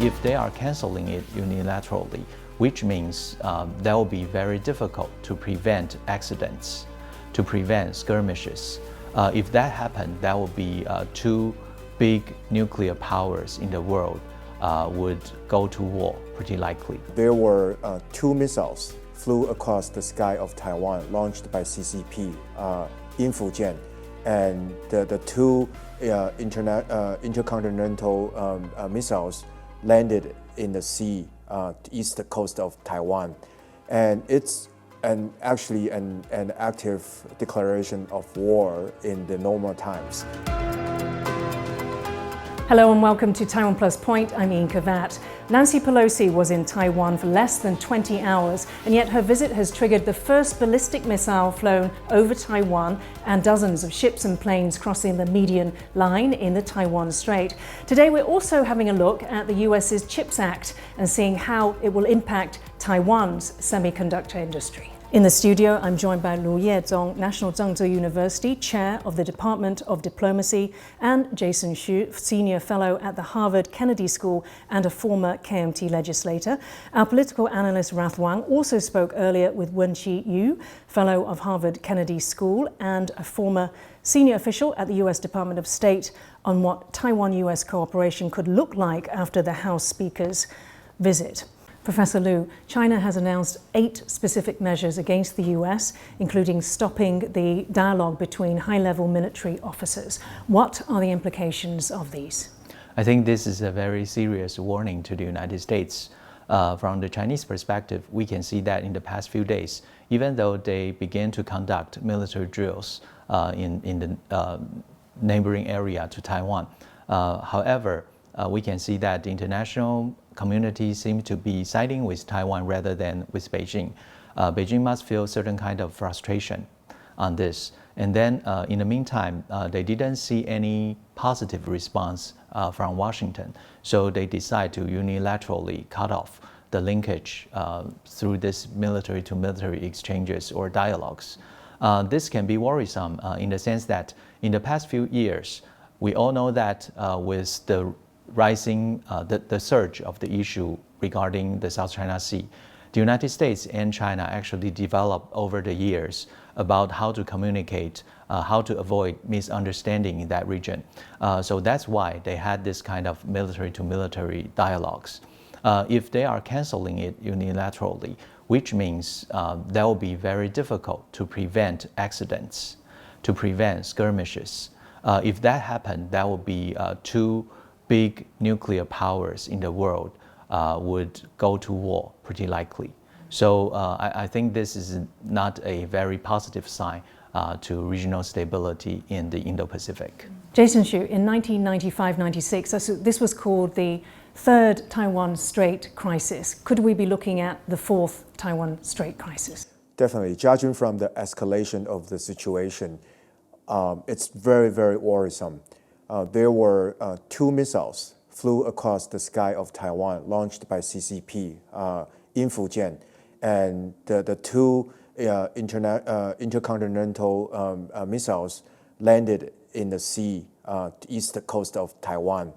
if they are canceling it unilaterally, which means that will be very difficult to prevent accidents, to prevent skirmishes. If that happened, that would be two big nuclear powers in the world would go to war, pretty likely. There were two missiles flew across the sky of Taiwan, launched by CCP, Yin Khvat, and the two intercontinental missiles landed in the sea, east coast of Taiwan. And it's actually an active declaration of war in the normal times. Hello and welcome to TaiwanPlus. I'm Yin Khvat. Nancy Pelosi was in Taiwan for less than 20 hours, and yet her visit has triggered the first ballistic missile flown over Taiwan and dozens of ships and planes crossing the median line in the Taiwan Strait. Today we're also having a look at the US's Chipsact and seeing how it will impact Taiwan's semiconductor industry. In the studio, I'm joined by Yeh-chung, National Chengchi University Chair of the Department of Diplomacy, and Jason Xu, Senior Fellow at the Harvard Kennedy School and a former KMT legislator. Our political analyst Rath Wang also spoke earlier with Wenchi Yu, Fellow of Harvard Kennedy School and a former senior official at the US Department of State, on what Taiwan-U.S. cooperation could look like after the House Speaker's visit. Professor Liu, China has announced 8 specific measures against the US, including stopping the dialogue between high-level military officers. What are the implications of these? I think this is a very serious warning to the United States. From the Chinese perspective, we can see that in the past few days, even though they began to conduct military drills in the neighboring area to Taiwan, however, we can see that the international community seems to be siding with Taiwan rather than with Beijing. Beijing must feel certain kind of frustration on this. And then in the meantime, they didn't see any positive response from Washington. So they decide to unilaterally cut off the linkage through this military to military exchanges or dialogues. This can be worrisome in the sense that in the past few years, we all know that with the rising, the surge of the issue regarding the South China Sea, the United States and China actually developed over the years about how to communicate, how to avoid misunderstanding in that region. So that's why they had this kind of military to military dialogues. If they are canceling it unilaterally, which means that will be very difficult to prevent accidents, to prevent skirmishes. If that happened, that would be two big nuclear powers in the world would go to war, pretty likely. So I think this is not a very positive sign to regional stability in the Indo-Pacific. Jason Xu, in 1995-96, this was called the Third Taiwan Strait Crisis. Could we be looking at the Fourth Taiwan Strait Crisis? Definitely. Judging from the escalation of the situation, it's very, very worrisome. There were 2 missiles flew across the sky of Taiwan, launched by CCP, Yin Khvat, and the two intercontinental missiles landed in the sea, east coast of Taiwan.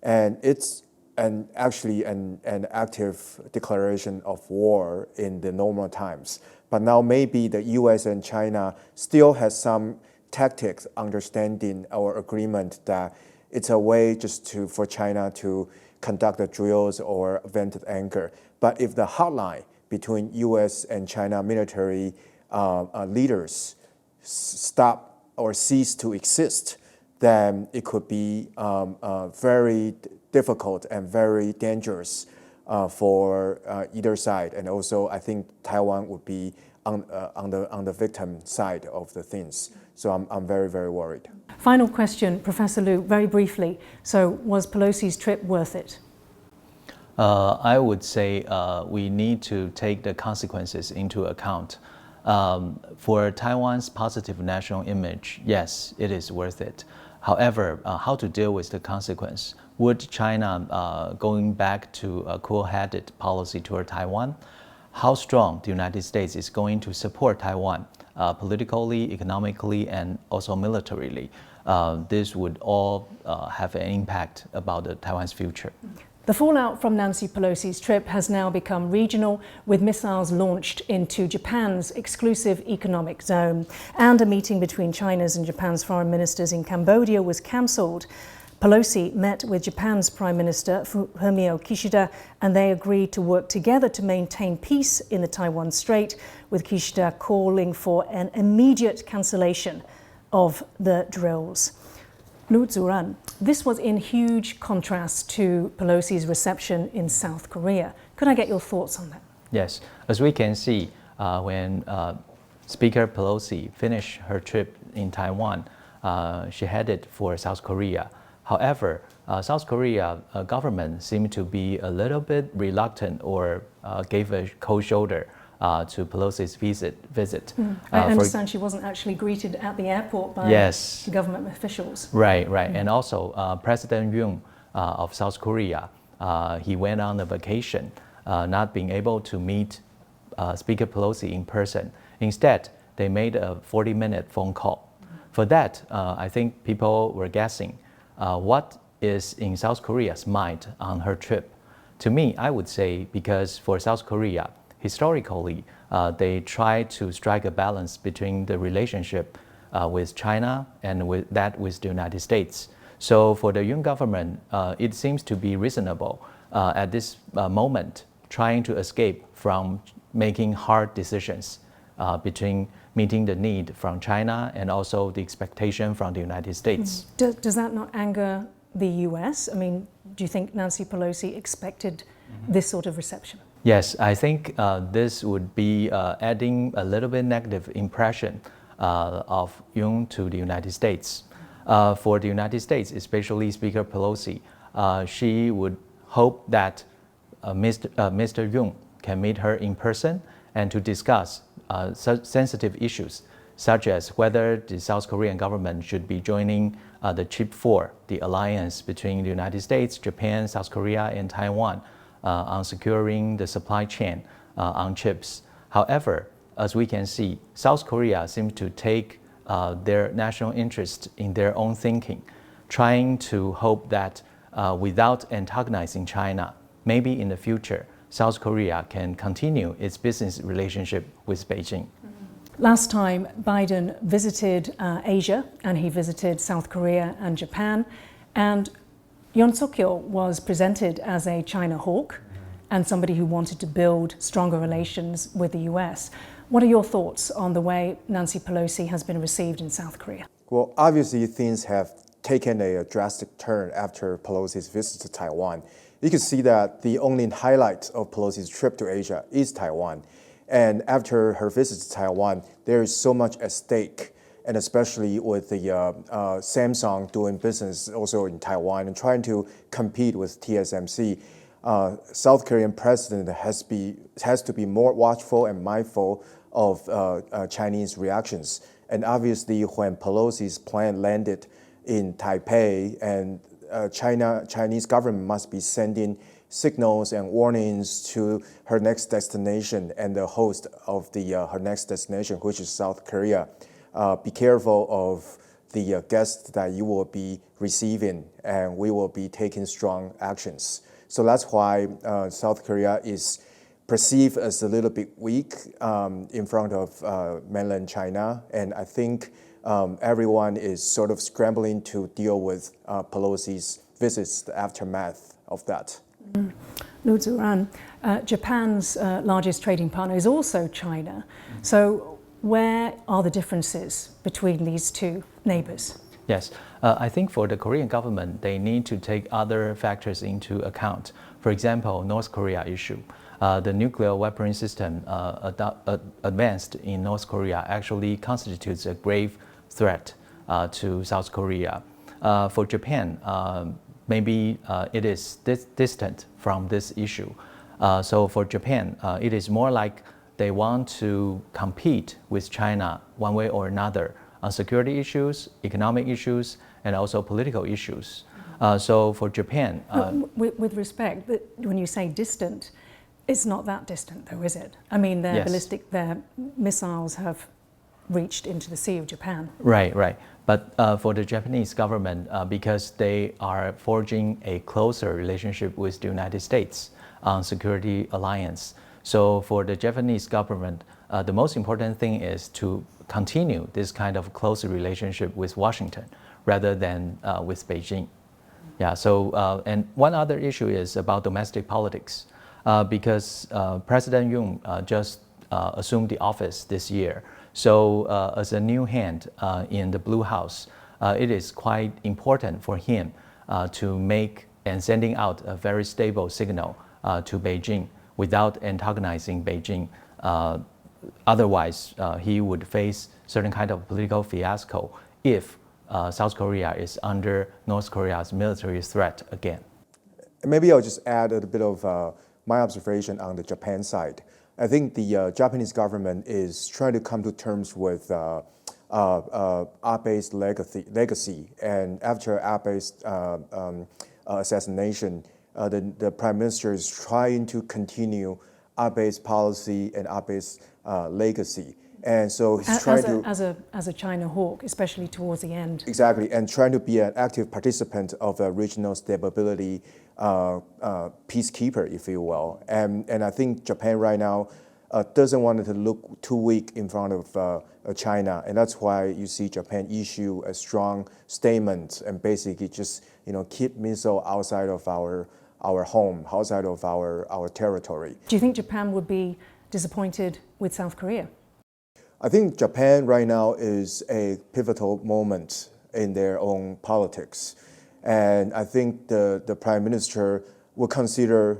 And it's actually an active declaration of war in the normal times. But now maybe the US and China still has some tactics, understanding our agreement that it's a way just for China to conduct the drills or vented anchor. But if the hotline between US and China military leaders stop or cease to exist, then it could be very difficult and very dangerous for either side. And also, I think Taiwan would be on the victim side of the things. So I'm very, very worried. Final question, Professor Liu, very briefly. So was Pelosi's trip worth it? I would say we need to take the consequences into account. For Taiwan's positive national image, yes, it is worth it. However, how to deal with the consequence? Would China going back to a cool-headed policy toward Taiwan? How strong the United States is going to support Taiwan politically, economically, and also militarily? This would all have an impact about Taiwan's future. The fallout from Nancy Pelosi's trip has now become regional, with missiles launched into Japan's exclusive economic zone. And a meeting between China's and Japan's foreign ministers in Cambodia was cancelled. Pelosi met with Japan's Prime Minister Fumio Kishida, and they agreed to work together to maintain peace in the Taiwan Strait, with Kishida calling for an immediate cancellation of the drills. Lu Zuran, this was in huge contrast to Pelosi's reception in South Korea. Could I get your thoughts on that? Yes, as we can see, when Speaker Pelosi finished her trip in Taiwan, she headed for South Korea. However, South Korea government seemed to be a little bit reluctant or gave a cold shoulder to Pelosi's visit. I understand she wasn't actually greeted at the airport by government officials. Right. And also President Yeh-chung of South Korea, he went on a vacation, not being able to meet Speaker Pelosi in person. Instead, they made a 40-minute phone call. For that, I think people were guessing what is in South Korea's mind on her trip. To me, I would say because for South Korea, historically, they try to strike a balance between the relationship with China and with the United States. So for the Yun government, it seems to be reasonable at this moment, trying to escape from making hard decisions between meeting the need from China and also the expectation from the United States. Does that not anger the US? I mean, do you think Nancy Pelosi expected this sort of reception? Yes, I think this would be adding a little bit negative impression of Yun to the United States. For the United States, especially Speaker Pelosi, she would hope that Mr. Yun can meet her in person and to discuss sensitive issues, such as whether the South Korean government should be joining the Chip 4, the alliance between the United States, Japan, South Korea, and Taiwan, on securing the supply chain on chips. However, as we can see, South Korea seems to take their national interest in their own thinking, trying to hope that without antagonizing China, maybe in the future, South Korea can continue its business relationship with Beijing. Last time, Biden visited Asia, and he visited South Korea and Japan, and Yoon Suk-yeol was presented as a China hawk and somebody who wanted to build stronger relations with the US. What are your thoughts on the way Nancy Pelosi has been received in South Korea? Well, obviously things have taken a drastic turn after Pelosi's visit to Taiwan. You can see that the only highlight of Pelosi's trip to Asia is Taiwan. And after her visit to Taiwan, there is so much at stake, and especially with the Samsung doing business also in Taiwan and trying to compete with TSMC. South Korean president has to be more watchful and mindful of Chinese reactions. And obviously, when Pelosi's plane landed in Taipei, and Chinese government must be sending signals and warnings to her next destination and the host of her next destination, which is South Korea. Be careful of the guests that you will be receiving, and we will be taking strong actions. So that's why South Korea is perceived as a little bit weak in front of mainland China. And I think everyone is sort of scrambling to deal with Pelosi's visits, the aftermath of that. Lu Zuran, Japan's largest trading partner is also China. So where are the differences between these two neighbors? Yes, I think for the Korean government, they need to take other factors into account. For example, North Korea issue. The nuclear weapon system advanced in North Korea actually constitutes a grave threat to South Korea. For Japan, maybe it is distant from this issue. So for Japan, it is more like they want to compete with China one way or another on security issues, economic issues, and also political issues. So for Japan... with respect, when you say distant, it's not that distant though, is it? I mean, their yes. their missiles have reached into the Sea of Japan. Right, right. But for the Japanese government, because they are forging a closer relationship with the United States on security alliance, so for the Japanese government, the most important thing is to continue this kind of close relationship with Washington rather than with Beijing. Yeah, so, and one other issue is about domestic politics, because President Yoon just assumed the office this year. So as a new hand in the Blue House, it is quite important for him to make and sending out a very stable signal to Beijing without antagonizing Beijing. Otherwise, he would face certain kind of political fiasco if South Korea is under North Korea's military threat again. Maybe I'll just add a bit of my observation on the Japan side. I think the Japanese government is trying to come to terms with Abe's legacy. And after Abe's assassination, the Prime Minister is trying to continue Abe's policy and Abe's legacy. And so he's trying to... As a China hawk, especially towards the end. Exactly, and trying to be an active participant of a regional stability peacekeeper, if you will. And I think Japan right now doesn't want to look too weak in front of China, and that's why you see Japan issue a strong statement and basically just keep missile outside of our home, outside of our territory. Do you think Japan would be disappointed with South Korea? I think Japan right now is a pivotal moment in their own politics. And I think the Prime Minister will consider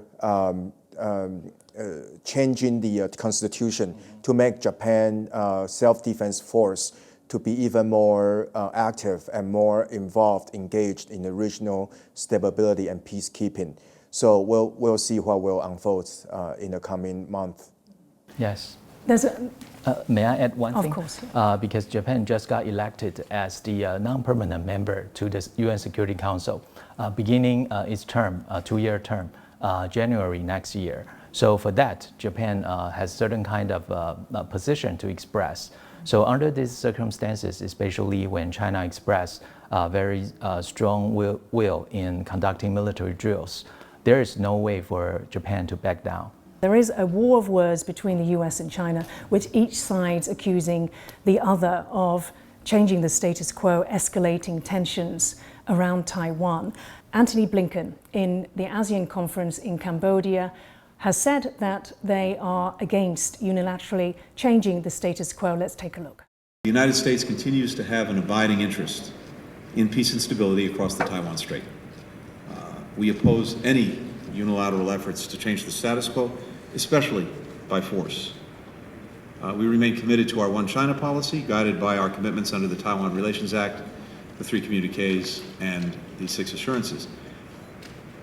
changing the constitution to make Japan self-defense force to be even more active and more involved, engaged in the regional stability and peacekeeping. So we'll see what will unfold in the coming month. Yes. May I add one thing? Of course. Because Japan just got elected as the non-permanent member to the UN Security Council, beginning its term, 2-year term, January next year. So for that, Japan has certain kind of position to express. So under these circumstances, especially when China expressed very strong will in conducting military drills, there is no way for Japan to back down. There is a war of words between the US and China, with each side accusing the other of changing the status quo, escalating tensions around Taiwan. Antony Blinken, in the ASEAN conference in Cambodia, has said that they are against unilaterally changing the status quo. Let's take a look. The United States continues to have an abiding interest in peace and stability across the Taiwan Strait. We oppose any unilateral efforts to change the status quo, especially by force. We remain committed to our One China policy, guided by our commitments under the Taiwan Relations Act, the 3 communiques, and the 6 assurances.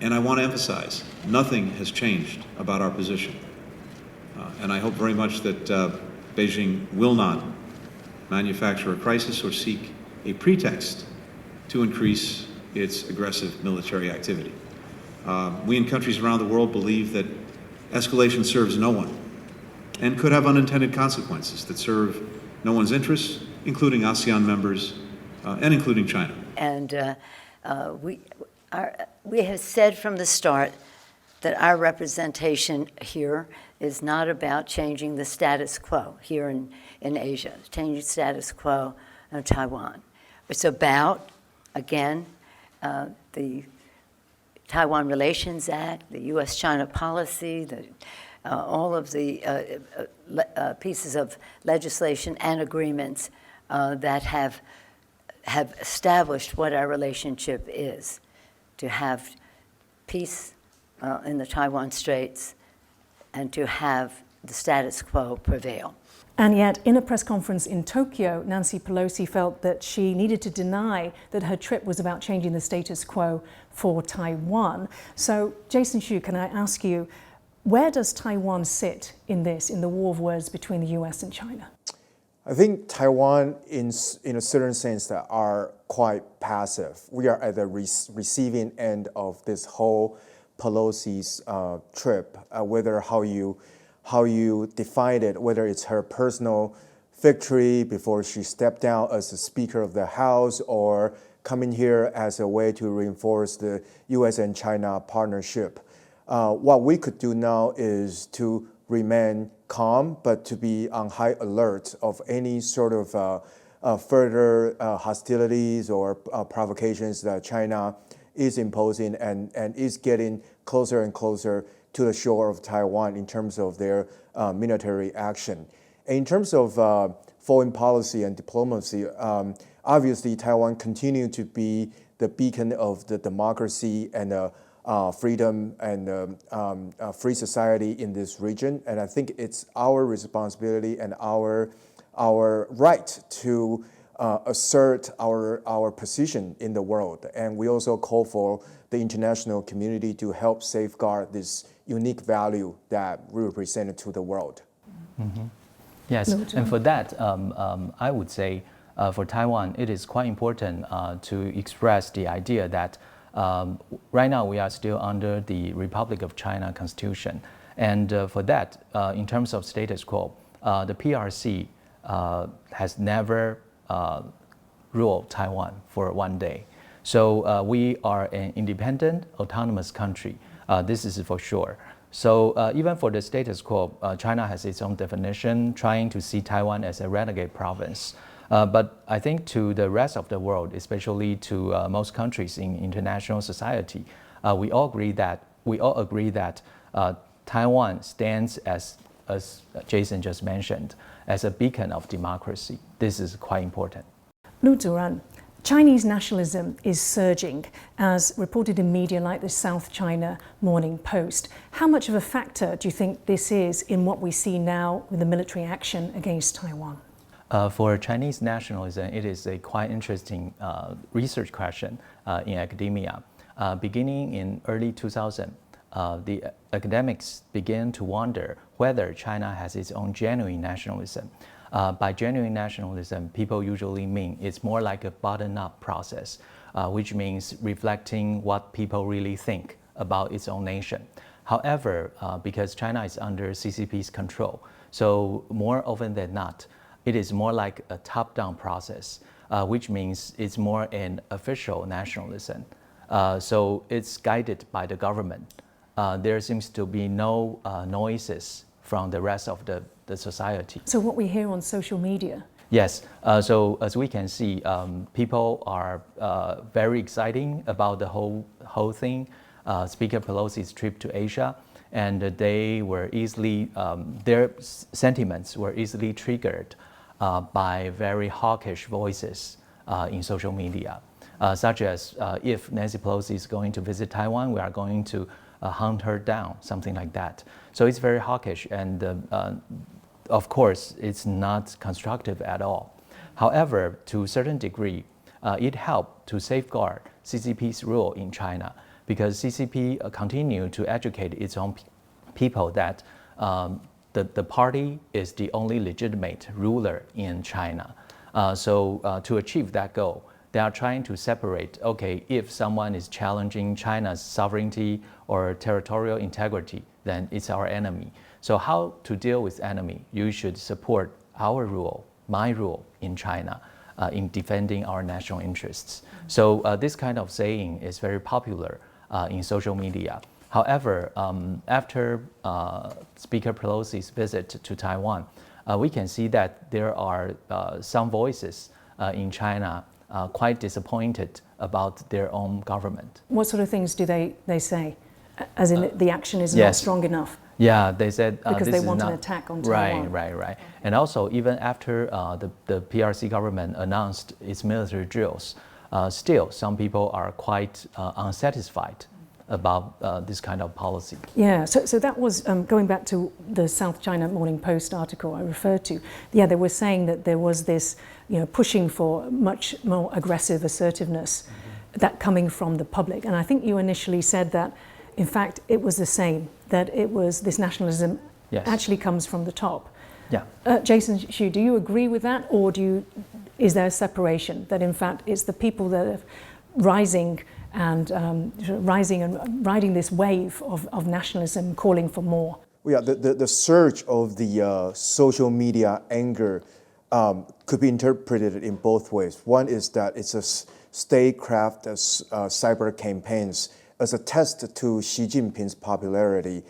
And I want to emphasize, nothing has changed about our position. And I hope very much that Beijing will not manufacture a crisis or seek a pretext to increase its aggressive military activity. We in countries around the world believe that escalation serves no one and could have unintended consequences that serve no one's interests, including ASEAN members and including China. And we have said from the start that our representation here is not about changing the status quo here in Asia, changing the status quo in Taiwan. It's about, again, the Taiwan Relations Act, the U.S. China policy, all of the pieces of legislation and agreements that have established what our relationship is, to have peace in the Taiwan Straits and to have the status quo prevail. And yet, in a press conference in Tokyo, Nancy Pelosi felt that she needed to deny that her trip was about changing the status quo for Taiwan. So, Jason Hsu, can I ask you, where does Taiwan sit in this, in the war of words between the US and China? I think Taiwan, in a certain sense, are quite passive. We are at the receiving end of this whole Pelosi's trip, whether how you define it, whether it's her personal victory before she stepped down as the Speaker of the House, or coming here as a way to reinforce the U.S. and China partnership. What we could do now is to remain calm, but to be on high alert of any sort of further hostilities or provocations that China is imposing and is getting closer and closer to the shore of Taiwan in terms of their military action. In terms of foreign policy and diplomacy, obviously Taiwan continues to be the beacon of the democracy and freedom and free society in this region. And I think it's our responsibility and our right to assert our position in the world. And we also call for the international community to help safeguard this unique value that we represent to the world. Mm-hmm. Yes, and for that, I would say for Taiwan, it is quite important to express the idea that right now we are still under the Republic of China Constitution. And for that, in terms of status quo, the PRC has never ruled Taiwan for one day. So we are an independent, autonomous country. This is for sure. So even for the status quo, China has its own definition, trying to see Taiwan as a renegade province. But I think to the rest of the world, especially to most countries in international society, we all agree that Taiwan stands as Jason just mentioned, as a beacon of democracy. This is quite important. Lu Zuran, Chinese nationalism is surging, as reported in media like the South China Morning Post. How much of a factor do you think this is in what we see now with the military action against Taiwan? For Chinese nationalism, it is a quite interesting research question in academia. Beginning in early 2000, the academics began to wonder whether China has its own genuine nationalism. By genuine nationalism, people usually mean it's more like a bottom-up process, which means reflecting what people really think about its own nation. However, because China is under CCP's control, so more often than not, it is more like a top-down process, which means it's more an official nationalism. So it's guided by the government. There seems to be no noises from the rest of the society. So what we hear on social media? Yes, so as we can see, people are very excited about the whole thing. Speaker Pelosi's trip to Asia, and they were easily, their sentiments were easily triggered by very hawkish voices in social media, such as if Nancy Pelosi is going to visit Taiwan, we are going to hunt her down, something like that. So it's very hawkish, and of course, it's not constructive at all. However, to a certain degree, it helped to safeguard CCP's rule in China, because CCP continued to educate its own people that the party is the only legitimate ruler in China. So to achieve that goal, they are trying to separate, okay, if someone is challenging China's sovereignty or territorial integrity, then it's our enemy. So how to deal with enemy? You should support our rule, my rule in China, in defending our national interests. So this kind of saying is very popular in social media. However, after Speaker Pelosi's visit to Taiwan, we can see that there are some voices in China quite disappointed about their own government. What sort of things do they say? As in the action is not strong enough? Yeah, they said because this they want is not, an attack on Taiwan. Right. And also, even after the PRC government announced its military drills, still some people are quite unsatisfied about this kind of policy. Yeah, so that was, going back to the South China Morning Post article I referred to, yeah, they were saying that there was this, pushing for much more aggressive assertiveness that coming from the public. And I think you initially said that, in fact, it was the same, that it was this nationalism actually comes from the top. Yeah. Jason Xu, do you agree with that, or is there a separation, that in fact it's the people that are rising and riding this wave of nationalism, calling for more? Yeah, the surge of the social media anger could be interpreted in both ways. One is that it's a statecraft cyber campaigns as a test to Xi Jinping's popularity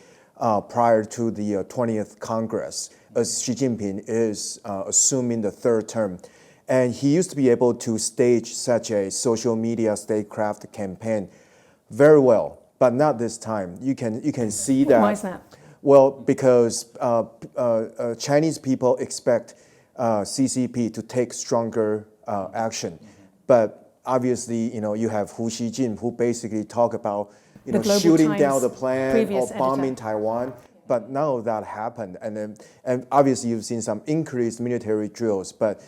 prior to the 20th Congress, as Xi Jinping is assuming the third term. And he used to be able to stage such a social media statecraft campaign very well, but not this time. You can see that. Why is that? Well, because Chinese people expect CCP to take stronger action, but obviously, you have Hu Xijin, who basically talk about shooting down the plan or bombing Taiwan. But none of that happened, and obviously you've seen some increased military drills, but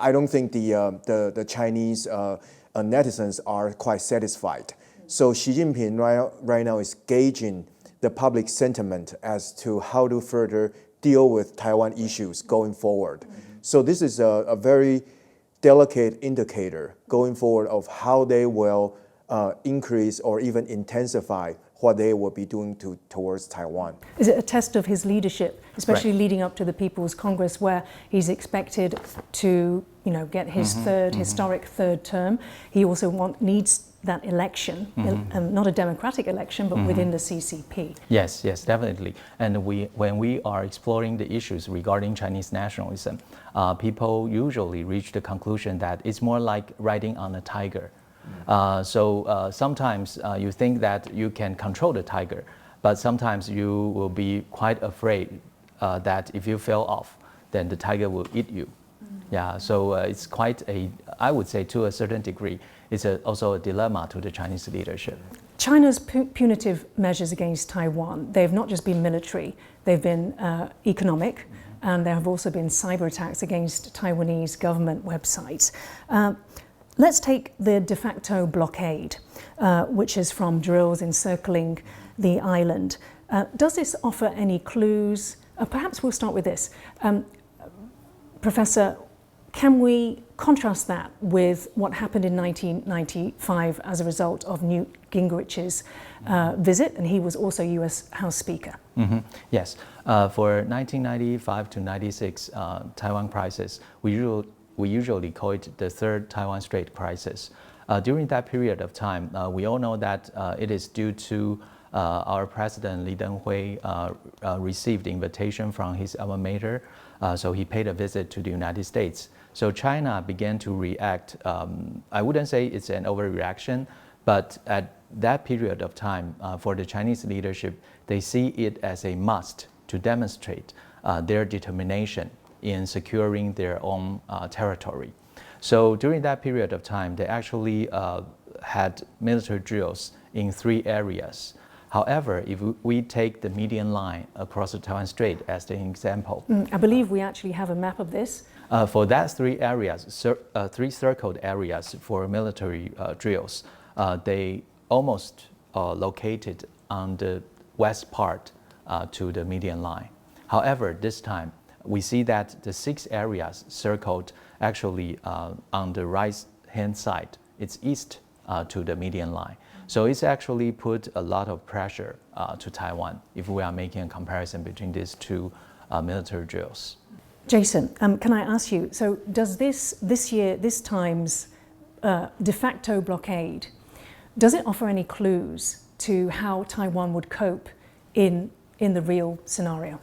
I don't think the Chinese netizens are quite satisfied. So Xi Jinping right now is gauging the public sentiment as to how to further deal with Taiwan issues going forward. So this is a very delicate indicator going forward of how they will increase or even intensify what they will be doing towards Taiwan. Is it a test of his leadership, especially leading up to the People's Congress, where he's expected to, get his historic third term? He also needs that election, not a democratic election, but within the CCP. Yes, definitely. And when we are exploring the issues regarding Chinese nationalism, people usually reach the conclusion that it's more like riding on a tiger. So sometimes you think that you can control the tiger, but sometimes you will be quite afraid that if you fell off, then the tiger will eat you. Yeah, so it's quite I would say to a certain degree, it's also a dilemma to the Chinese leadership. China's punitive measures against Taiwan, they've not just been military, they've been economic, and there have also been cyber attacks against Taiwanese government websites. Let's take the de facto blockade, which is from drills encircling the island. Does this offer any clues? Perhaps we'll start with this. Professor, can we contrast that with what happened in 1995 as a result of Newt Gingrich's visit, and he was also US House Speaker? Yes, for 1995 to 96 Taiwan crisis, we usually call it the Third Taiwan Strait Crisis. During that period of time, we all know that it is due to our president Li Denghui received invitation from his alma mater, so he paid a visit to the United States. So China began to react. I wouldn't say it's an overreaction, but at that period of time, for the Chinese leadership, they see it as a must to demonstrate their determination in securing their own territory. So during that period of time, they actually had military drills in 3 areas. However, if we take the median line across the Taiwan Strait as an example. I believe we actually have a map of this. For that 3 areas, 3 circled areas for military drills, they almost located on the west part to the median line. However, this time, we see that the 6 areas circled actually on the right-hand side, it's east to the median line. So it's actually put a lot of pressure to Taiwan if we are making a comparison between these 2 military drills. Jason, can I ask you, so does this time's de facto blockade, does it offer any clues to how Taiwan would cope in the real scenario?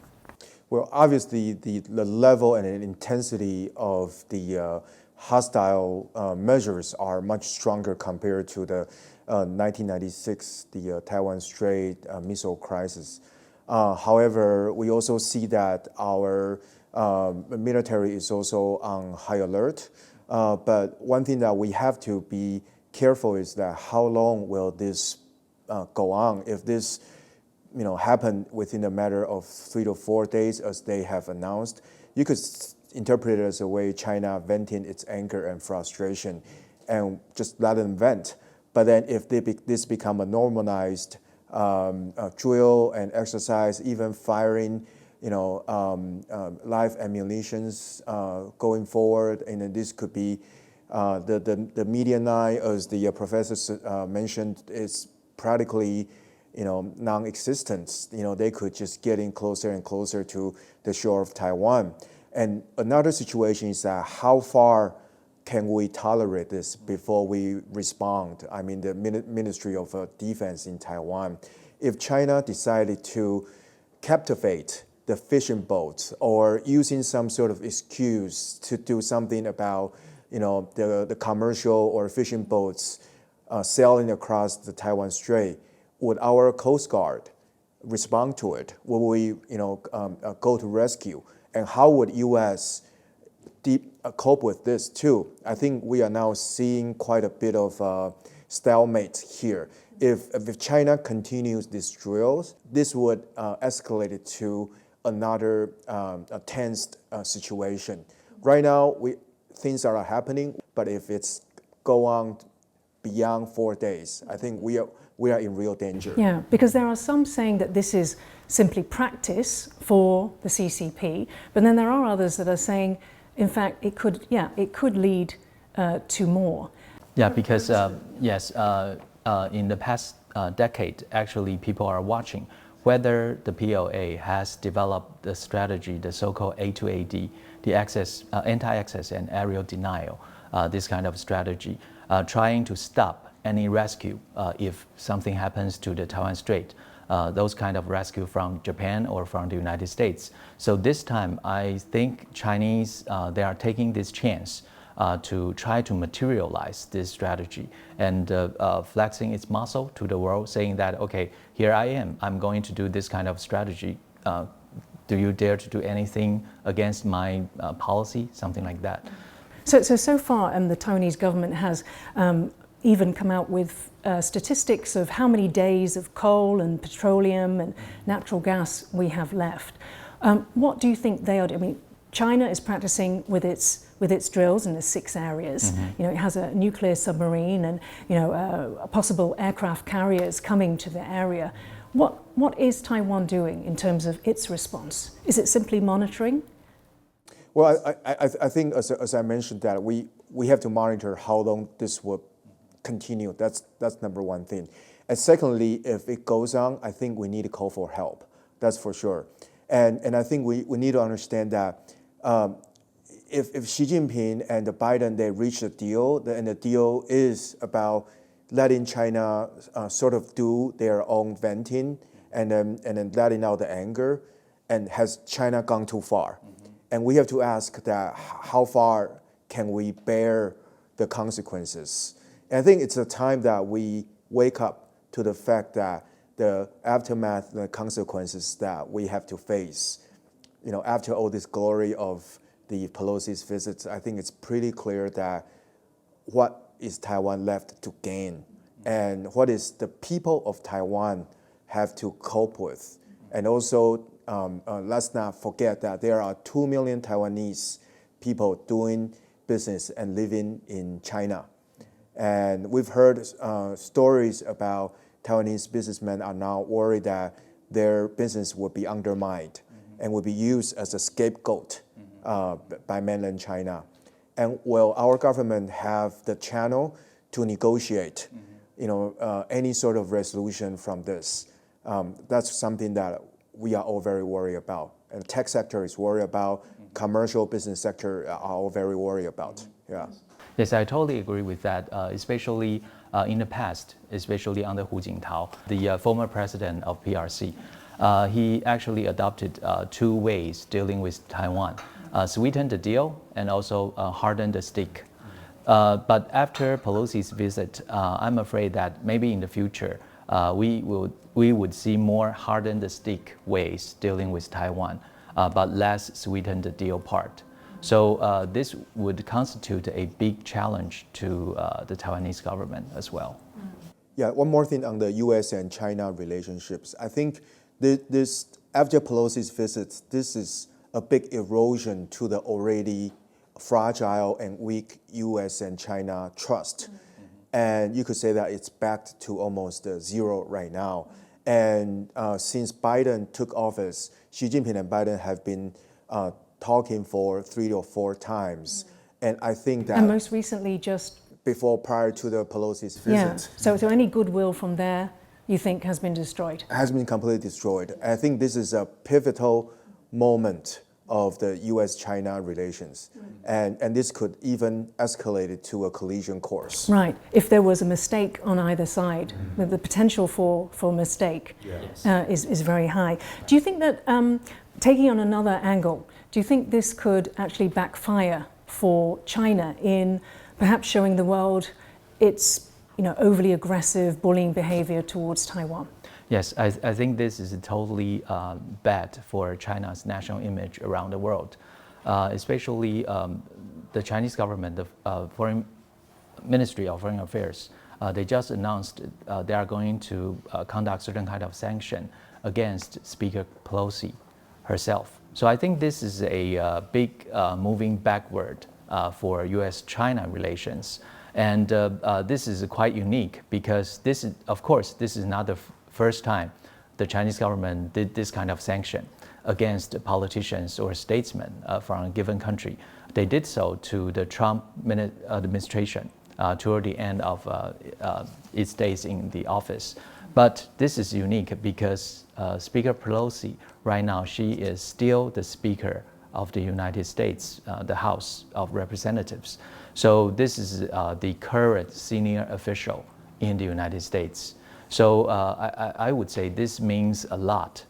Well, obviously, the level and intensity of the hostile measures are much stronger compared to the 1996, the Taiwan Strait missile crisis. However, we also see that our military is also on high alert. But one thing that we have to be careful is that how long will this go on? If this happen within a matter of 3 to 4 days, as they have announced, you could interpret it as a way China venting its anger and frustration and just let them vent. But then if this become a normalized drill and exercise, even firing live ammunitions going forward, and then this could be the median line, as the professor mentioned, is practically non-existent. They could just get in closer and closer to the shore of Taiwan. And another situation is that how far can we tolerate this before we respond? I mean, the Ministry of Defense in Taiwan, if China decided to captivate the fishing boats or using some sort of excuse to do something about, the commercial or fishing boats sailing across the Taiwan Strait, would our Coast Guard respond to it? Will we, go to rescue? And how would U.S. cope with this too? I think we are now seeing quite a bit of stalemate here. If China continues these drills, this would escalate it to another tense situation. Right now, things are happening, but if it's go on beyond 4 days, I think we are in real danger. Yeah, because there are some saying that this is simply practice for the CCP, but then there are others that are saying, in fact, it could lead to more. Yeah, because yes, in the past decade, actually, people are watching whether the PLA has developed the strategy, the so-called A2AD, the anti-access and aerial denial, this kind of strategy, trying to stop any rescue if something happens to the Taiwan Strait, those kind of rescue from Japan or from the United States. So this time, I think Chinese, they are taking this chance to try to materialize this strategy and flexing its muscle to the world, saying that, okay, here I am, I'm going to do this kind of strategy. Do you dare to do anything against my policy? Something like that. So far, the Taiwanese government has even come out with statistics of how many days of coal and petroleum and natural gas we have left. What do you think they are doing? I mean, China is practicing with its drills in the 6 areas. Mm-hmm. It has a nuclear submarine and possible aircraft carriers coming to the area. What is Taiwan doing in terms of its response? Is it simply monitoring? Well, I think as I mentioned that we have to monitor how long this will continue. That's number one thing. And secondly, if it goes on, I think we need to call for help. That's for sure. And I think we need to understand that if Xi Jinping and Biden, they reach a deal, and the deal is about letting China sort of do their own venting and then letting out the anger, and has China gone too far? Mm-hmm. And we have to ask that how far can we bear the consequences? And I think it's a time that we wake up to the fact that the aftermath, the consequences that we have to face. After all this glory of the Pelosi's visits, I think it's pretty clear that what is Taiwan left to gain, and what is the people of Taiwan have to cope with. And also, let's not forget that there are 2 million Taiwanese people doing business and living in China. And we've heard stories about Taiwanese businessmen are now worried that their business will be undermined and will be used as a scapegoat by mainland China. And will our government have the channel to negotiate, any sort of resolution from this? That's something that we are all very worried about. And the tech sector is worried about, commercial business sector are all very worried about. Yeah. Yes, I totally agree with that, especially in the past, especially under Hu Jintao, the former president of PRC. He actually adopted 2 ways dealing with Taiwan, sweeten the deal and also harden the stick. But after Pelosi's visit, I'm afraid that maybe in the future, we would see more harden the stick ways dealing with Taiwan, but less sweeten the deal part. So this would constitute a big challenge to the Taiwanese government as well. Yeah, one more thing on the U.S. and China relationships. I think this after Pelosi's visit, this is a big erosion to the already fragile and weak U.S. and China trust. And you could say that it's back to almost zero right now. And since Biden took office, Xi Jinping and Biden have been talking for 3 or 4 times. And I think that... And most recently just... prior to the Pelosi's visit. Yeah. So any goodwill from there, you think, has been destroyed? Has been completely destroyed. I think this is a pivotal moment of the U.S.-China relations. And this could even escalate it to a collision course. Right. If there was a mistake on either side, the potential for mistake is very high. Do you think that, taking on another angle, do you think this could actually backfire for China in perhaps showing the world its overly aggressive bullying behavior towards Taiwan? Yes, I think this is totally bad for China's national image around the world, especially the Chinese government, the Foreign Ministry of Foreign Affairs. They just announced they are going to conduct certain kind of sanction against Speaker Pelosi herself. So I think this is a big moving backward for U.S.-China relations. And this is quite unique because this is, of course, this is not the first time the Chinese government did this kind of sanction against politicians or statesmen from a given country. They did so to the Trump administration toward the end of its days in the office. But this is unique because Speaker Pelosi, right now, she is still the Speaker of the United States, the House of Representatives. So this is the current senior official in the United States. So I would say this means a lot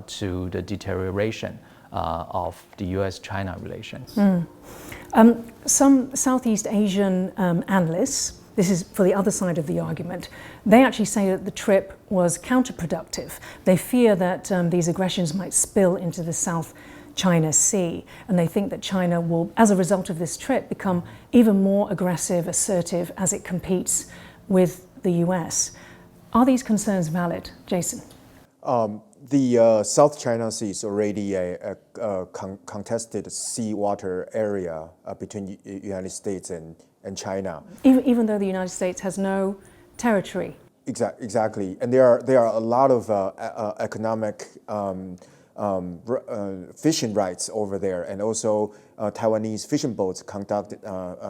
to the deterioration of the U.S.-China relations. Some Southeast Asian analysts, this is for the other side of the argument, they actually say that the trip was counterproductive. They fear that these aggressions might spill into the South China Sea, and they think that China will, as a result of this trip, become even more aggressive, assertive as it competes with the US. Are these concerns valid, Jason? The South China Sea is already a contested seawater area between the United States and China. Even though the United States has no territory. Exactly, and there are a lot of economic fishing rights over there, and also Taiwanese fishing boats conduct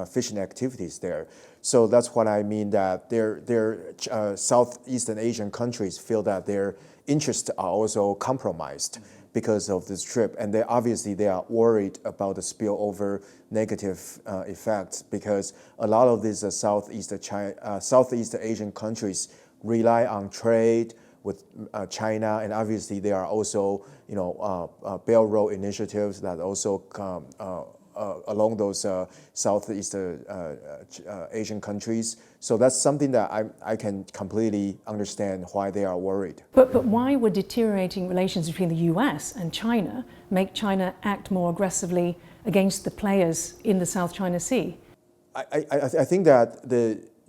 fishing activities there. So that's what I mean, that their Southeastern Asian countries feel that their interests are also compromised because of this trip, and they are worried about the spillover negative effects, because a lot of these Southeast Asian countries rely on trade with China, and obviously there are also Belt Road initiatives that also come along those Southeast Asian countries. So that's something that I can completely understand why they are worried. But why would deteriorating relations between the US and China make China act more aggressively against the players in the South China Sea? I think that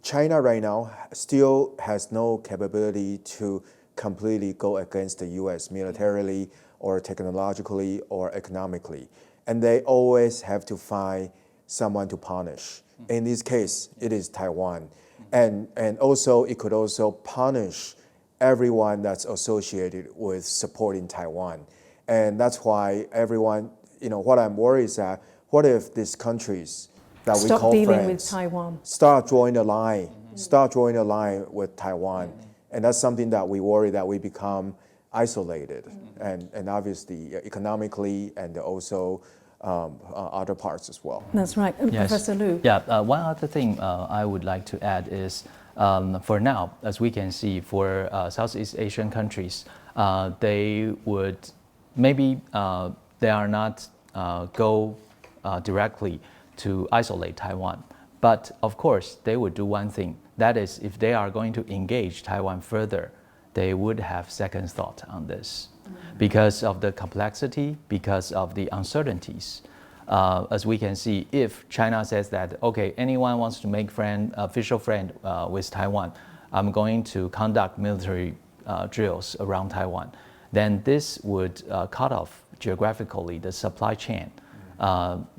China right now still has no capability to completely go against the US militarily or technologically or economically. And they always have to find someone to punish. In this case, it is Taiwan. And also, it could also punish everyone that's associated with supporting Taiwan. And that's why everyone, what I'm worried is that, what if these countries that we call friends dealing with Taiwan, start drawing a line with Taiwan? And that's something that we worry that we become isolated, and obviously economically, and also other parts as well. That's right. Yes. Professor Liu. Yeah, one other thing I would like to add is, for now, as we can see, for Southeast Asian countries, they would maybe they are not go directly to isolate Taiwan, but of course they would do one thing. That is, if they are going to engage Taiwan further, they would have second thought on this because of the complexity, because of the uncertainties. As we can see, if China says that, okay, anyone wants to make official friend with Taiwan, I'm going to conduct military drills around Taiwan, then this would cut off geographically the supply chain,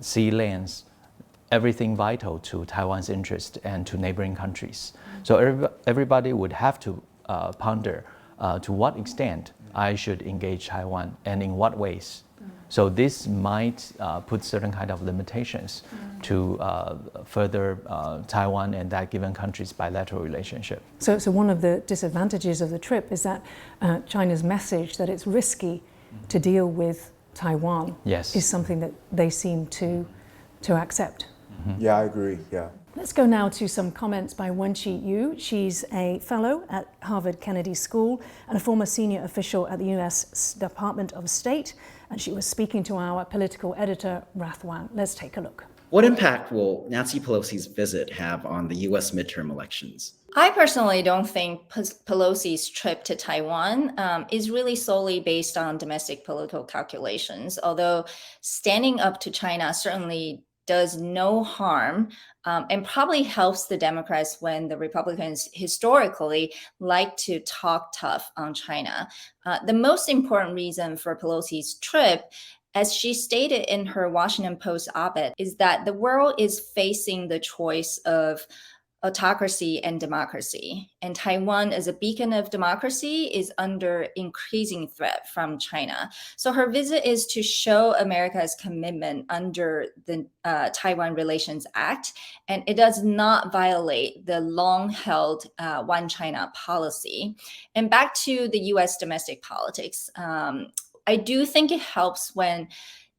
sea lanes, everything vital to Taiwan's interest and to neighboring countries. So everybody would have to ponder to what extent I should engage Taiwan and in what ways. So this might put certain kind of limitations to further Taiwan and that given country's bilateral relationship. So one of the disadvantages of the trip is that China's message that it's risky to deal with Taiwan Yes. is something that they seem to accept. Yeah, I agree. Yeah. Let's go now to some comments by Wenchi Yu. She's a fellow at Harvard Kennedy School and a former senior official at the U.S. Department of State, and she was speaking to our political editor, Rath Wang. Let's take a look. What impact will Nancy Pelosi's visit have on the U.S. midterm elections? I personally don't think Pelosi's trip to Taiwan is really solely based on domestic political calculations, although standing up to China certainly does no harm and probably helps the Democrats when the Republicans historically like to talk tough on China. The most important reason for Pelosi's trip, as she stated in her Washington Post op-ed, is that the world is facing the choice of autocracy and democracy. And Taiwan, as a beacon of democracy, is under increasing threat from China. So her visit is to show America's commitment under the Taiwan Relations Act, and it does not violate the long-held One China policy. And back to the U.S. domestic politics, I do think it helps when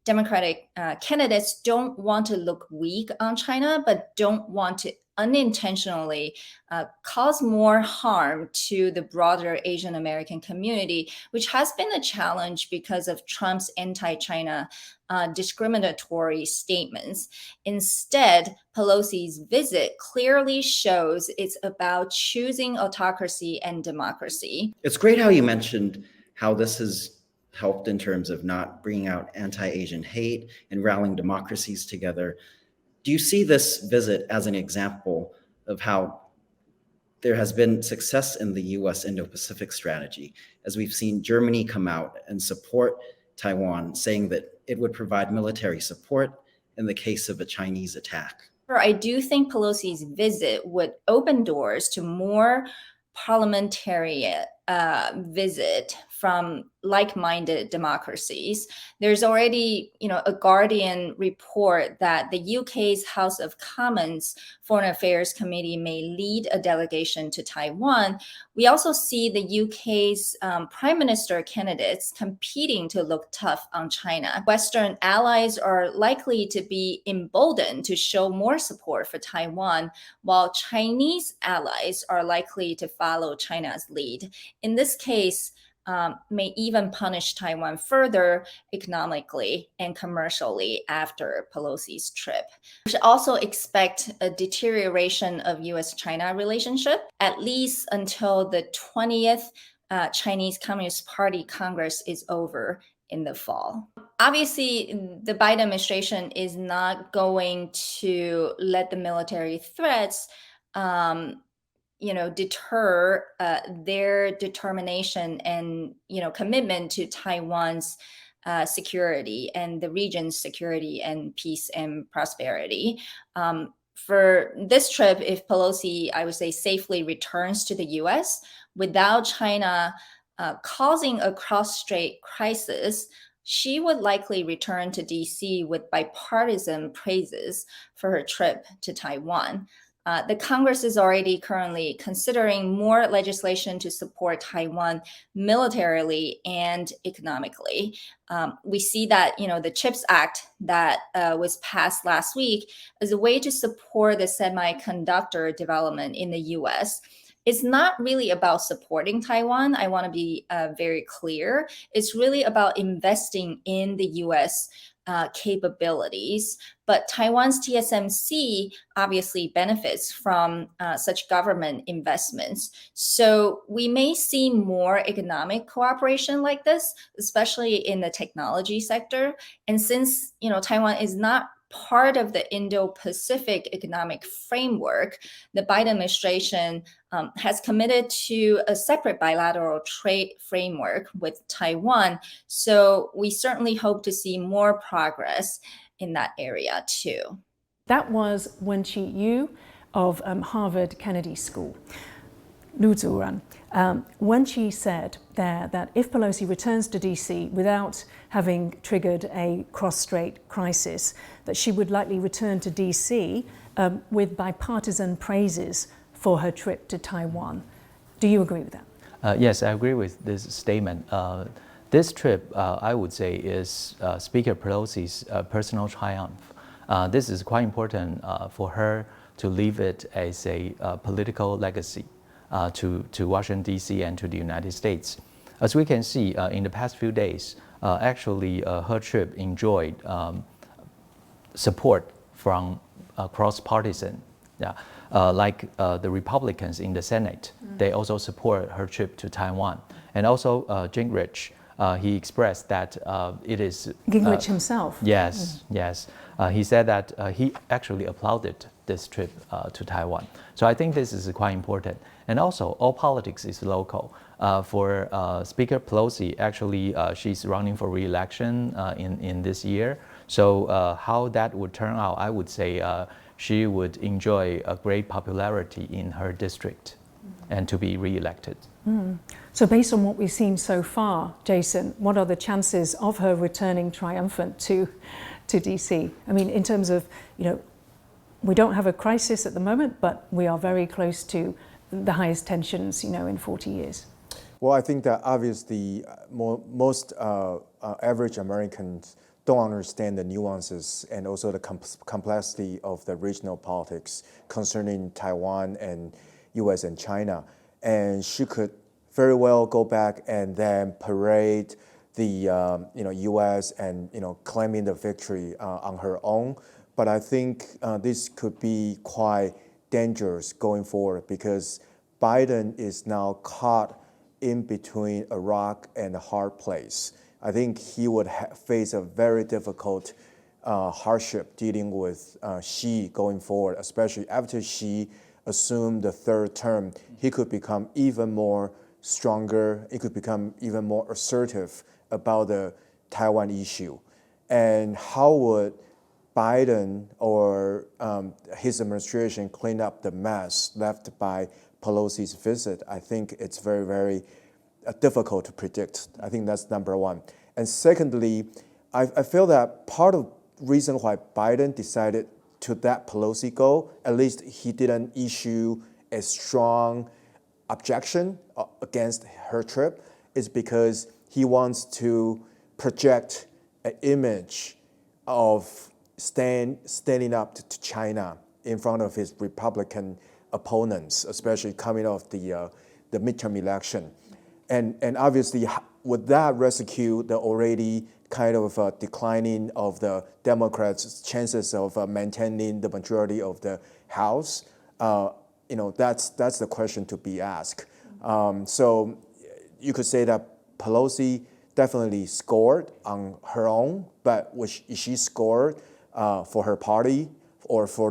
Democratic candidates don't want to look weak on China, but don't want to unintentionally cause more harm to the broader Asian American community, which has been a challenge because of Trump's anti-China discriminatory statements. Instead, Pelosi's visit clearly shows it's about choosing autocracy and democracy. It's great how you mentioned how this has helped in terms of not bringing out anti-Asian hate and rallying democracies together. Do you see this visit as an example of how there has been success in the U.S. Indo-Pacific strategy, as we've seen Germany come out and support Taiwan, saying that it would provide military support in the case of a Chinese attack? I do think Pelosi's visit would open doors to more parliamentary visit from like-minded democracies. There's already, a Guardian report that the UK's House of Commons Foreign Affairs Committee may lead a delegation to Taiwan. We also see the UK's prime minister candidates competing to look tough on China. Western allies are likely to be emboldened to show more support for Taiwan, while Chinese allies are likely to follow China's lead. In this case, may even punish Taiwan further economically and commercially after Pelosi's trip. We should also expect a deterioration of U.S.-China relationship, at least until the 20th Chinese Communist Party Congress is over in the fall. Obviously, the Biden administration is not going to let the military threats deter their determination and, commitment to Taiwan's security and the region's security and peace and prosperity. For this trip, if Pelosi, I would say, safely returns to the U.S. without China causing a cross-strait crisis, she would likely return to D.C. with bipartisan praises for her trip to Taiwan. The Congress is already currently considering more legislation to support Taiwan militarily and economically. We see that, the CHIPS that was passed last week is a way to support the semiconductor development in the U.S. It's not really about supporting Taiwan. I want to be very clear. It's really about investing in the U.S. Capabilities, but Taiwan's TSMC obviously benefits from such government investments. So we may see more economic cooperation like this, especially in the technology sector. And since, Taiwan is not part of the Indo-Pacific economic framework, the Biden administration has committed to a separate bilateral trade framework with Taiwan. So we certainly hope to see more progress in that area too. That was Wenchi Yu of Harvard Kennedy School. Lu Zuran. Wenchi said there that if Pelosi returns to DC without having triggered a cross-strait crisis, that she would likely return to DC with bipartisan praises for her trip to Taiwan. Do you agree with that? Yes, I agree with this statement. This trip, I would say, is Speaker Pelosi's personal triumph. This is quite important for her to leave it as a political legacy to Washington, D.C. and to the United States. As we can see, in the past few days, actually her trip enjoyed support from cross-partisan. Yeah. Like the Republicans in the Senate, they also support her trip to Taiwan. And also Gingrich, he expressed that it is... Gingrich himself? Yes, yes. He said that he actually applauded this trip to Taiwan. So I think this is quite important. And also, all politics is local. For Speaker Pelosi, actually, she's running for re-election in this year. So how that would turn out, I would say she would enjoy a great popularity in her district and to be re-elected. So based on what we've seen so far, Jason, what are the chances of her returning triumphant to DC? I mean, in terms of, we don't have a crisis at the moment, but we are very close to the highest tensions, in 40 years. Well, I think that obviously most average Americans don't understand the nuances and also the complexity of the regional politics concerning Taiwan and U.S. and China. And she could very well go back and then parade the U.S. and claiming the victory on her own. But I think this could be quite dangerous going forward because Biden is now caught in between a rock and a hard place. I think he would face a very difficult hardship dealing with Xi going forward, especially after Xi assumed the third term. He could become even more stronger. He could become even more assertive about the Taiwan issue. And how would Biden or his administration clean up the mess left by Pelosi's visit? I think it's very, very difficult to predict. I think that's number one. And secondly, I feel that part of the reason why Biden decided to let Pelosi go, at least he didn't issue a strong objection against her trip, is because he wants to project an image of standing up to China in front of his Republican opponents, especially coming off the midterm election. And obviously, would that rescue the already kind of declining of the Democrats' chances of maintaining the majority of the House? That's the question to be asked. So you could say that Pelosi definitely scored on her own, but is she scored for her party or for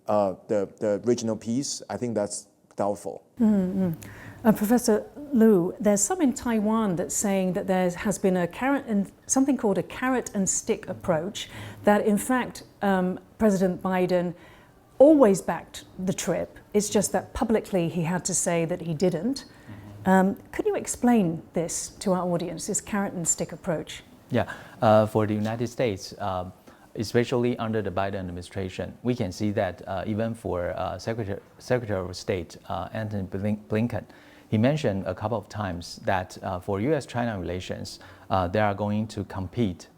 the regional peace? I think that's doubtful. Mm-hmm. Professor Liu, there's some in Taiwan that's saying that there has been something called a carrot and stick approach, that in fact President Biden always backed the trip. It's just that publicly he had to say that he didn't. Could you explain this to our audience, this carrot and stick approach? Yeah, for the United States, especially under the Biden administration, we can see that even for Secretary of State Antony Blinken, he mentioned a couple of times that for U.S.-China relations, they are going to compete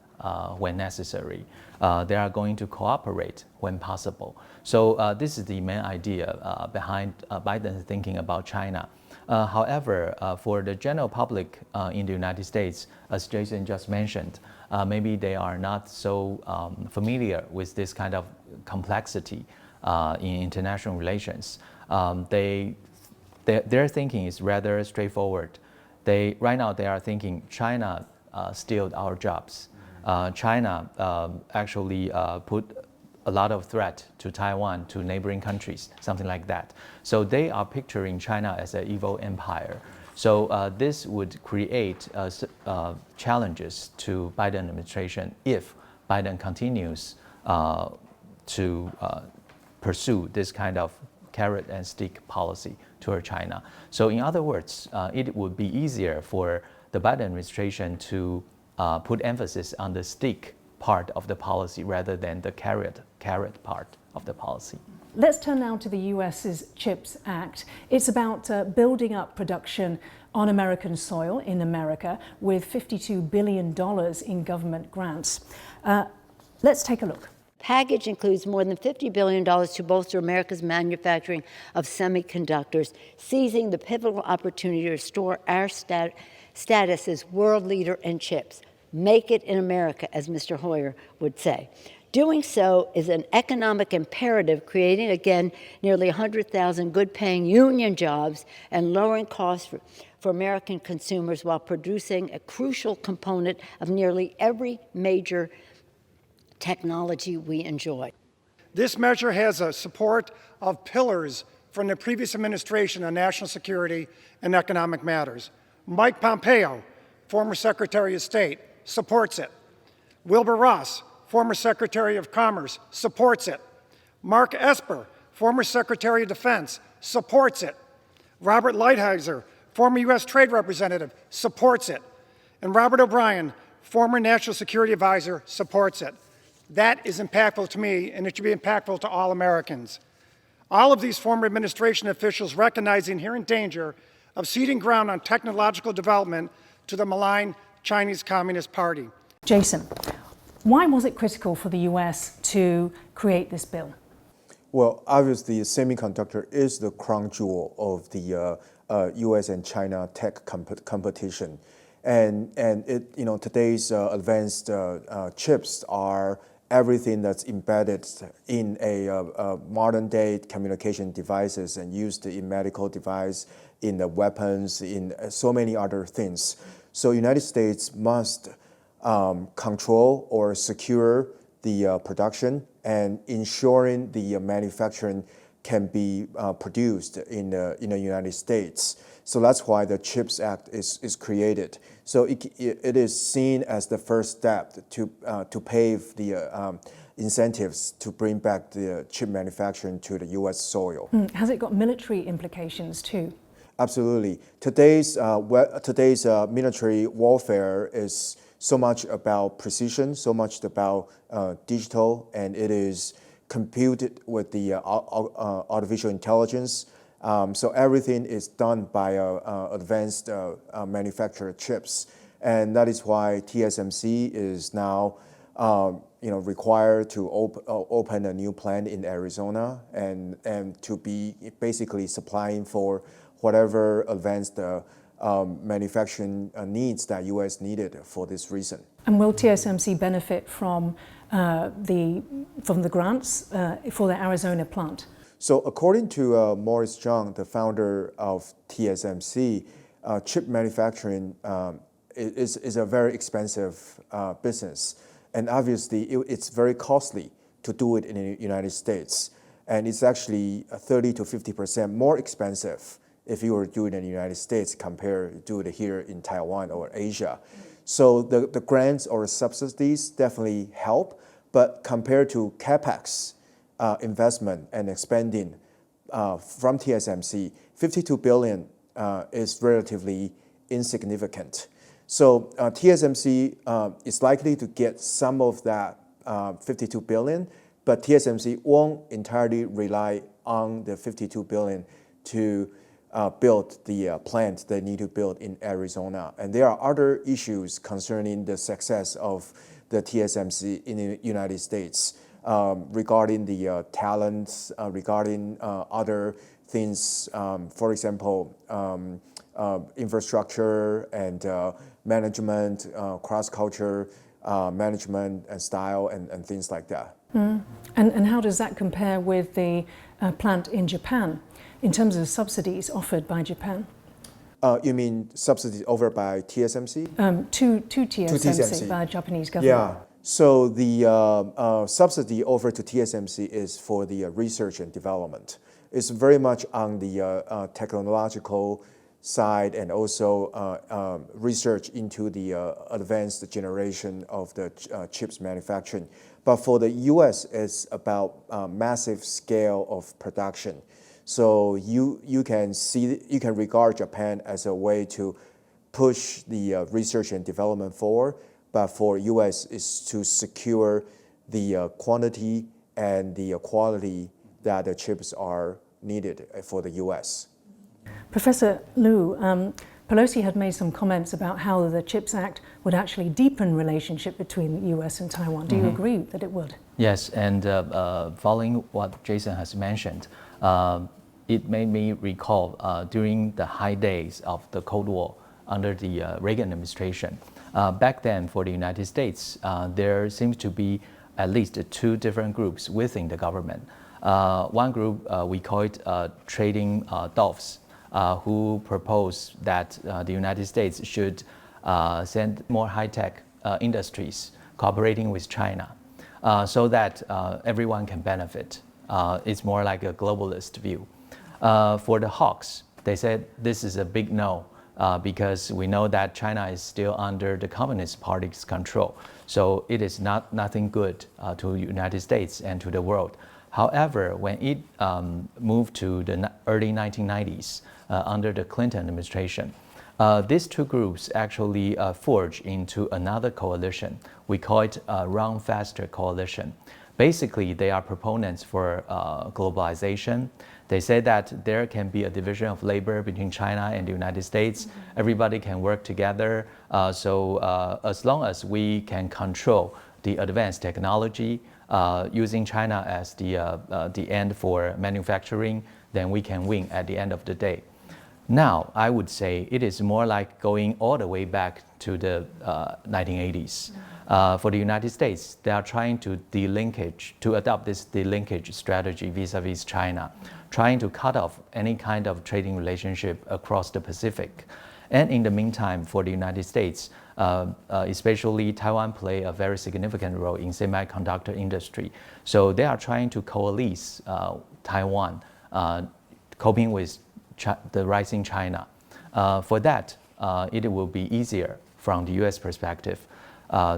when necessary. They are going to cooperate when possible. So this is the main idea behind Biden's thinking about China. However, for the general public in the United States, as Jason just mentioned, maybe they are not so familiar with this kind of complexity in international relations. Their thinking is rather straightforward. Right now they are thinking China stealed our jobs. China actually put a lot of threat to Taiwan, to neighboring countries, something like that. So they are picturing China as an evil empire. So this would create challenges to Biden administration if Biden continues to pursue this kind of carrot and stick policy toward China. So in other words, it would be easier for the Biden administration to put emphasis on the stick part of the policy rather than the carrot part of the policy. Let's turn now to the US's CHIPS Act. It's about building up production on American soil in America with $52 billion in government grants. Let's take a look. Package includes more than $50 billion to bolster America's manufacturing of semiconductors, seizing the pivotal opportunity to restore our status as world leader in chips. Make it in America, as Mr. Hoyer would say. Doing so is an economic imperative, creating, again, nearly 100,000 good-paying union jobs and lowering costs for American consumers while producing a crucial component of nearly every major technology we enjoy. This measure has a support of pillars from the previous administration on national security and economic matters. Mike Pompeo, former Secretary of State, supports it. Wilbur Ross, former Secretary of Commerce, supports it. Mark Esper, former Secretary of Defense, supports it. Robert Lighthizer, former U.S. Trade Representative, supports it. And Robert O'Brien, former National Security Advisor, supports it. That is impactful to me, and it should be impactful to all Americans. All of these former administration officials recognize the inherent danger of ceding ground on technological development to the malign Chinese Communist Party. Jason, why was it critical for the US to create this bill? Well, obviously, semiconductor is the crown jewel of the US and China tech competition. And it, today's advanced chips are everything that's embedded in a modern-day communication devices and used in medical device, in the weapons, in so many other things. So United States must control or secure the production and ensuring the manufacturing can be produced in the United States. So that's why the CHIPS Act is created. So it is seen as the first step to pave the incentives to bring back the chip manufacturing to the U.S. soil. Has it got military implications too? Absolutely. Today's military warfare is so much about precision, so much about digital, and it is computed with the artificial intelligence. So everything is done by advanced manufactured chips, and that is why TSMC is now required to open a new plant in Arizona and to be basically supplying for whatever advanced manufacturing needs that U.S. needed for this reason. And will TSMC benefit from the grants for the Arizona plant? So according to Morris Chang, the founder of TSMC, chip manufacturing is a very expensive business. And obviously, it's very costly to do it in the United States. And it's actually 30 to 50% more expensive if you were to do it in the United States compared to do it here in Taiwan or Asia. So the grants or subsidies definitely help, but compared to CapEx investment and expanding from TSMC, $52 billion is relatively insignificant. So TSMC is likely to get some of that $52 billion, but TSMC won't entirely rely on the $52 billion to build the plant they need to build in Arizona. And there are other issues concerning the success of the TSMC in the United States regarding the talents, regarding other things, for example, infrastructure and management, cross-culture management and style and things like that. And how does that compare with the plant in Japan in terms of subsidies offered by Japan? You mean subsidies offered by TSMC? To TSMC by the Japanese government. Yeah. So the subsidy offered to TSMC is for the research and development. It's very much on the technological side and also research into the advanced generation of the chips manufacturing. But for the U.S., it's about massive scale of production. So you can regard Japan as a way to push the research and development forward, but for U.S. is to secure the quantity and the quality that the chips are needed for the U.S. Professor Liu, Pelosi had made some comments about how the CHIPS Act would actually deepen relationship between the U.S. and Taiwan. Do you agree that it would? Yes, and following what Jason has mentioned, it made me recall during the high days of the Cold War under the Reagan administration. Back then, for the United States, there seems to be at least two different groups within the government. One group, we call it trading doves, who propose that the United States should send more high-tech industries cooperating with China so that everyone can benefit. It's more like a globalist view. For the hawks, they said this is a big no because we know that China is still under the Communist Party's control. So it is nothing good to the United States and to the world. However, when it moved to the early 1990s under the Clinton administration, these two groups actually forged into another coalition. We call it Run Faster Coalition. Basically, they are proponents for globalization. They say that there can be a division of labor between China and the United States. Everybody can work together. So as long as we can control the advanced technology, using China as the end for manufacturing, then we can win at the end of the day. Now, I would say it is more like going all the way back to the 1980s. For the United States, they are trying to adopt this delinkage strategy vis-a-vis China, trying to cut off any kind of trading relationship across the Pacific. And in the meantime, for the United States, especially Taiwan play a very significant role in semiconductor industry. So they are trying to coalesce Taiwan, coping with the rising China. For that, it will be easier from the U.S. perspective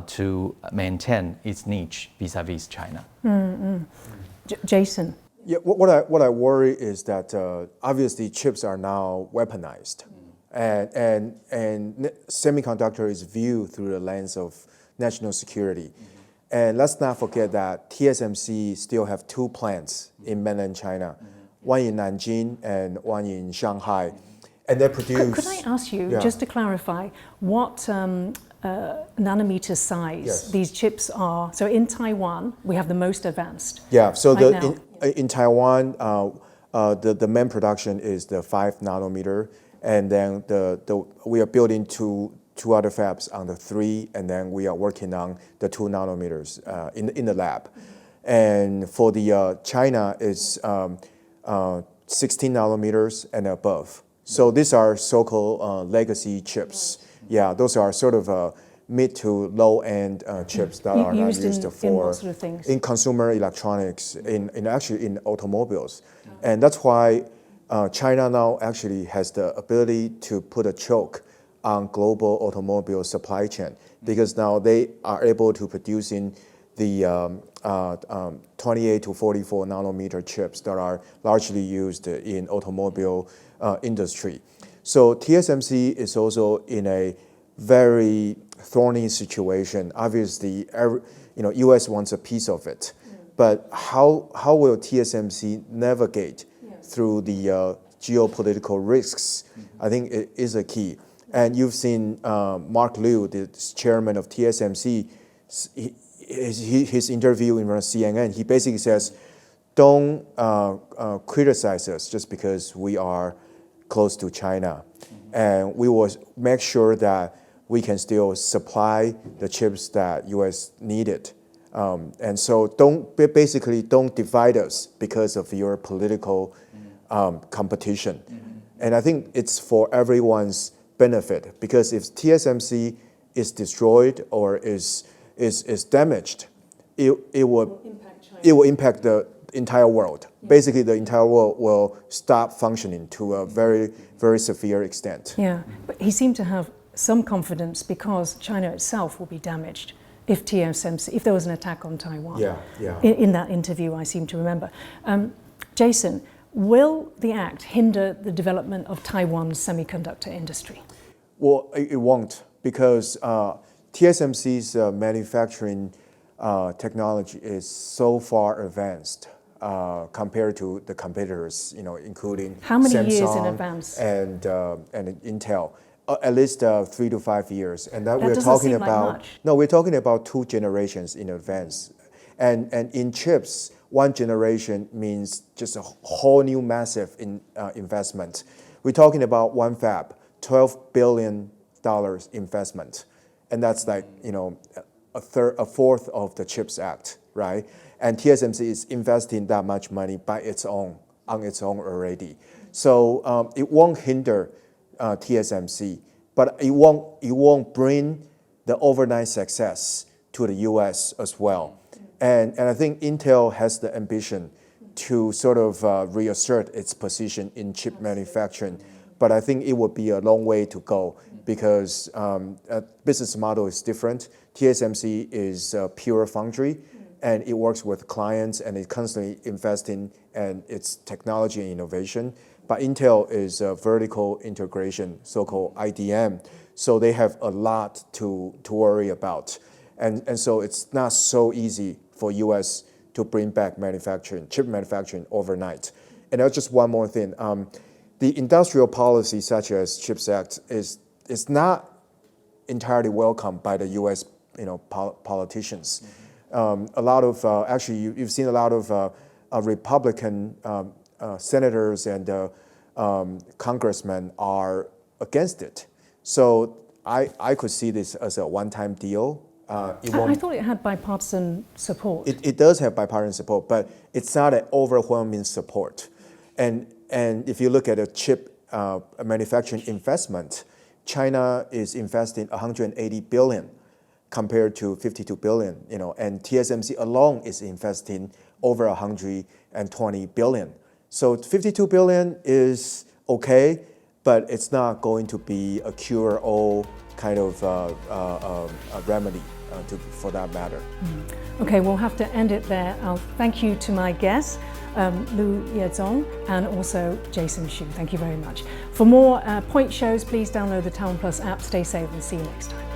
to maintain its niche vis-a-vis China. Jason? Yeah, what I worry is that obviously chips are now weaponized. And semiconductor is viewed through the lens of national security. And let's not forget that TSMC still have two plants in mainland China, one in Nanjing and one in Shanghai. And they produce... Could I ask you, just to clarify, what nanometer size these chips are? So in Taiwan, we have the most advanced. Yeah, so right in Taiwan, the main production is the 5 nanometer. And then we are building two other fabs on the 3, and then we are working on the 2 nanometers in the lab. And for the China is 16 nanometers and above. So these are so-called legacy chips. Yeah, those are sort of mid to low-end chips that are not used for in what sort of things? In consumer electronics, actually in automobiles, and that's why. China now actually has the ability to put a choke on global automobile supply chain because now they are able to produce in the 28 to 44 nanometer chips that are largely used in automobile industry. So TSMC is also in a very thorny situation. Obviously, U.S. wants a piece of it, but how will TSMC navigate through the geopolitical risks? I think it is a key. And you've seen Mark Liu, the chairman of TSMC, his interview in CNN, he basically says, don't criticize us just because we are close to China. And we will make sure that we can still supply the chips that U.S. needed. And so don't divide us because of your political competition. And I think it's for everyone's benefit because if TSMC is destroyed or is damaged, it will impact the entire world. Basically, the entire world will stop functioning to a very, very severe extent. Yeah, but he seemed to have some confidence because China itself will be damaged if there was an attack on Taiwan. Yeah. In that interview, I seem to remember. Jason, will the act hinder the development of Taiwan's semiconductor industry? Well, it won't because TSMC's manufacturing technology is so far advanced. compared to the competitors, including How many Samsung years in advance? and Intel. At least 3 to 5 years, and that we're doesn't talking seem like about. much. No, we're talking about 2 generations in advance, and in chips, 1 generation means just a whole new massive investment. We're talking about 1 fab, $12 billion investment, and that's like a fourth of the Chips Act, right? And TSMC is investing that much money on its own already, so it won't hinder TSMC, but it won't bring the overnight success to the U.S. as well. And I think Intel has the ambition to sort of reassert its position in chip manufacturing, but I think it would be a long way to go because business model is different. TSMC is pure foundry, and it works with clients, and it constantly investing in its technology and innovation. But Intel is a vertical integration, so-called IDM, so they have a lot to worry about. And so it's not so easy for U.S. to bring back chip manufacturing overnight. And that's just one more thing. The industrial policy such as chipsact is not entirely welcomed by the U.S. Politicians. A lot of, actually, you've seen a lot of Republican senators and congressmen are against it. So I could see this as a one-time deal. I thought it had bipartisan support. It does have bipartisan support, but it's not an overwhelming support. And if you look at a chip manufacturing investment, China is investing $180 billion compared to $52 billion, and TSMC alone is investing over $120 billion. So $52 billion is okay, but it's not going to be a cure-all kind of a remedy for that matter. Okay, we'll have to end it there. I'll thank you to my guests, Yeh-chung and also Jason Hsu. Thank you very much. For more Point shows, please download the TaiwanPlus app. Stay safe and see you next time.